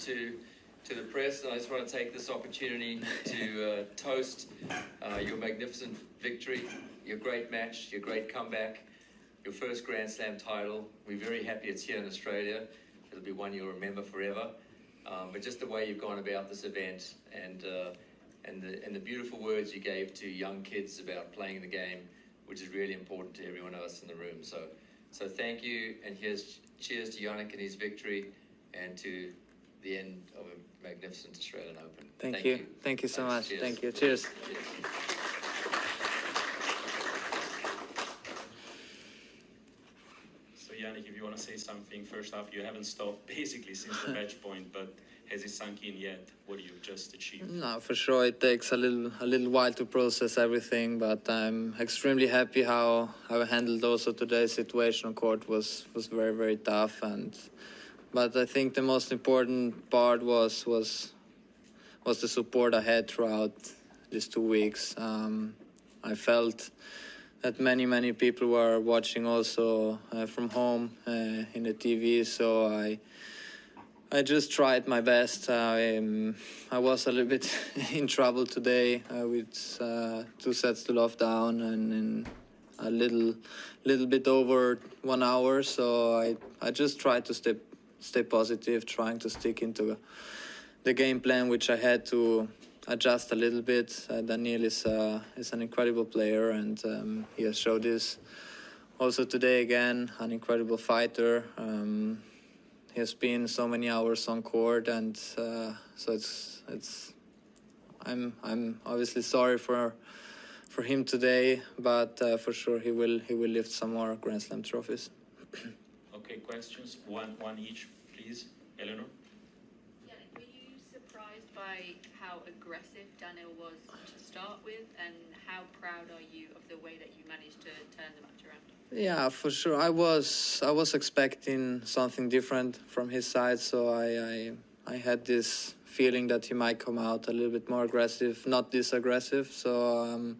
to the press, and I just want to take this opportunity to toast your magnificent victory, your great match, your great comeback, your first Grand Slam title. We're very happy it's here in Australia. It'll be one you'll remember forever. But just the way you've gone about this event and the beautiful words you gave to young kids about playing the game, which is really important to every one of us in the room. So thank you, and here's cheers to Jannik and his victory, and to the end of a magnificent Australian Open. Thank you. Thank you so much. Cheers. Thank you. Cheers. Cheers. So Jannik, if you want to say something, first off, you haven't stopped basically since the match point, but has it sunk in yet what you've just achieved? No, for sure it takes a little while to process everything, but I'm extremely happy how I handled also today's situation on court was very, very tough, but I think the most important part was the support I had throughout these 2 weeks. I felt that many people were watching also from home in the TV, so I just tried my best. I was a little bit in trouble today with 2 sets to love down and in a little bit over 1 hour. So I just tried to stay positive, trying to stick into the game plan, which I had to adjust a little bit. Daniel is an incredible player, and he has showed this also today again. An incredible fighter. He has been so many hours on court, and so I'm obviously sorry for him today, but for sure he will lift some more Grand Slam trophies. Okay, questions, one each, please. Eleanor? Jannik, were you surprised by how aggressive Daniel was to start with, and how proud are you of the way that you managed to turn the match around? Yeah, for sure. I was expecting something different from his side, so I had this feeling that he might come out a little bit more aggressive, not this aggressive. So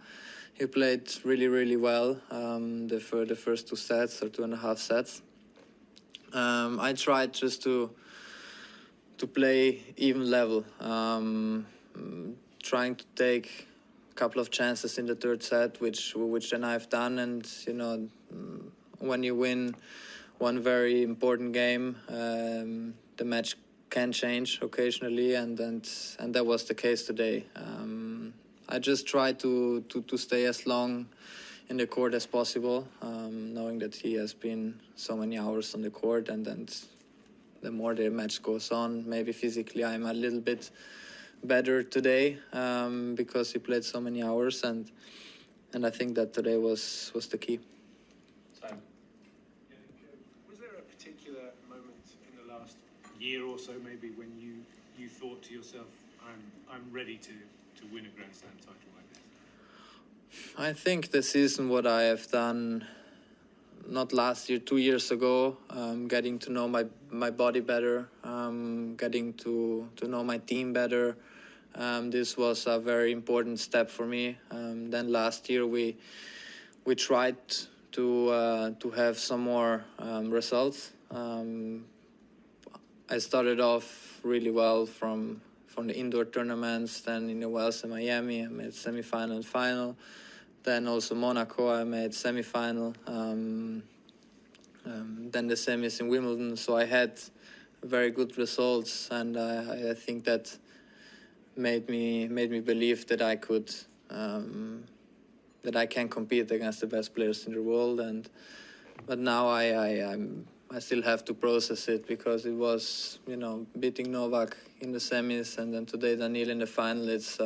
he played really well the first 2 sets or 2.5 sets. I tried just to play even level, trying to take a couple of chances in the 3rd set, which then I've done. And you know, when you win one very important game, the match can change occasionally, and that was the case today. I just tried to stay as long in the court as possible, knowing that he has been so many hours on the court, and the more the match goes on, maybe physically I'm a little bit better today because he played so many hours, and I think that today was the key. Simon? Was there a particular moment in the last year or so maybe when you thought to yourself, I'm ready to win a Grand Slam title like this? I think the season what I have done, not last year, 2 years ago, getting to know my body better, getting to know my team better. This was a very important step for me. Then last year we tried to have some more results. I started off really well from the indoor tournaments. Then in the Wells in Miami, I made semi-final and final. Then also Monaco, I made semi-final. Then the semis in Wimbledon. So I had very good results, and I think that made me believe that I could, that I can compete against the best players in the world. But now I still have to process it, because it was, you know, beating Novak in the semis, and then today Daniil in the final. It's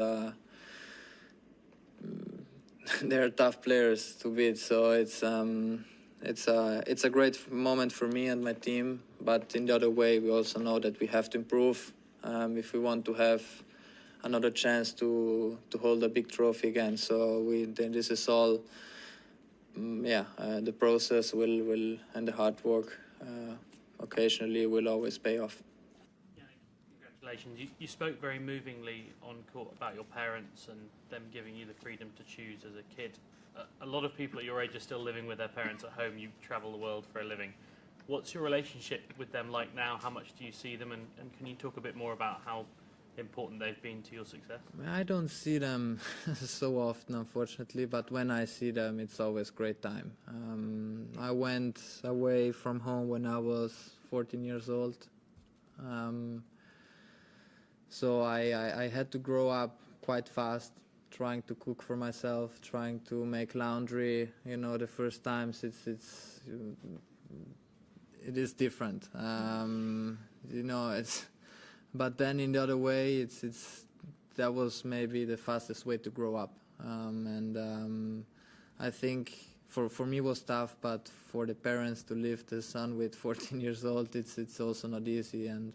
they're tough players to beat, so it's a great moment for me and my team. But in the other way, we also know that we have to improve if we want to have another chance to hold a big trophy again. So this is all, the process will and the hard work occasionally will always pay off. Congratulations. You spoke very movingly on court about your parents and them giving you the freedom to choose as a kid. A lot of people at your age are still living with their parents at home. You travel the world for a living. What's your relationship with them like now? How much do you see them, and can you talk a bit more about how important they've been to your success? I don't see them so often, unfortunately, but when I see them, it's always great time. I went away from home when I was 14 years old, so I had to grow up quite fast, trying to cook for myself, trying to make laundry. You know, the first times it is different. You know, it's. But then in the other way, that was maybe the fastest way to grow up, and I think for me it was tough, but for the parents to leave the son with 14 years old, it's also not easy, and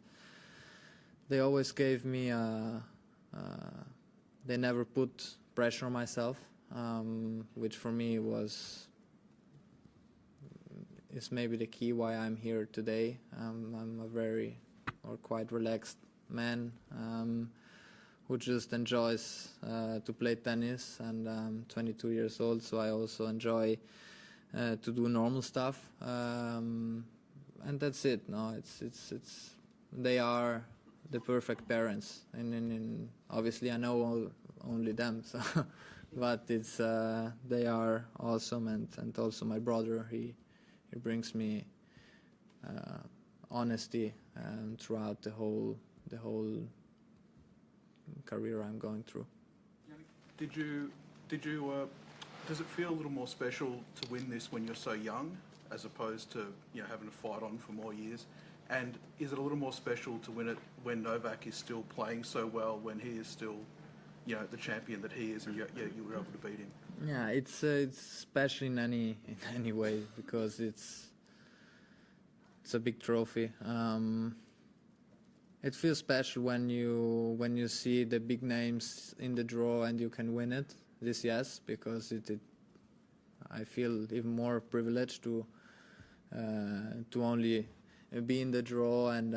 they always gave me they never put pressure on myself, which for me is maybe the key why I'm here today. I'm a very quite relaxed man who just enjoys to play tennis, and I'm 22 years old, so I also enjoy to do normal stuff, and that's it. No, it's they are the perfect parents, and obviously I know only them, so but they are awesome, and also my brother, he brings me honesty throughout the whole career I'm going through. Does it feel a little more special to win this when you're so young, as opposed to having to fight on for more years? And is it a little more special to win it when Novak is still playing so well, when he is still the champion that he is, and you were able to beat him? Yeah, it's special in any way, because it's a big trophy. It feels special when you see the big names in the draw and you can win it. This, yes, because I feel even more privileged to only be in the draw and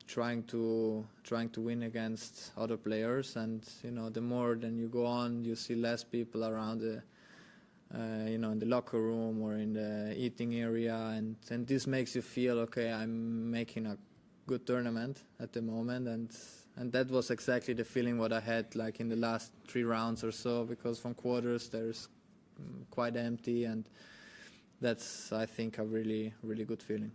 trying to win against other players. And the more then you go on, you see less people around in the locker room or in the eating area, and this makes you feel, okay, I'm making a good tournament at the moment, and that was exactly the feeling what I had like in the last 3 rounds or so, because from quarters there's quite empty, and that's, I think, a really, really good feeling.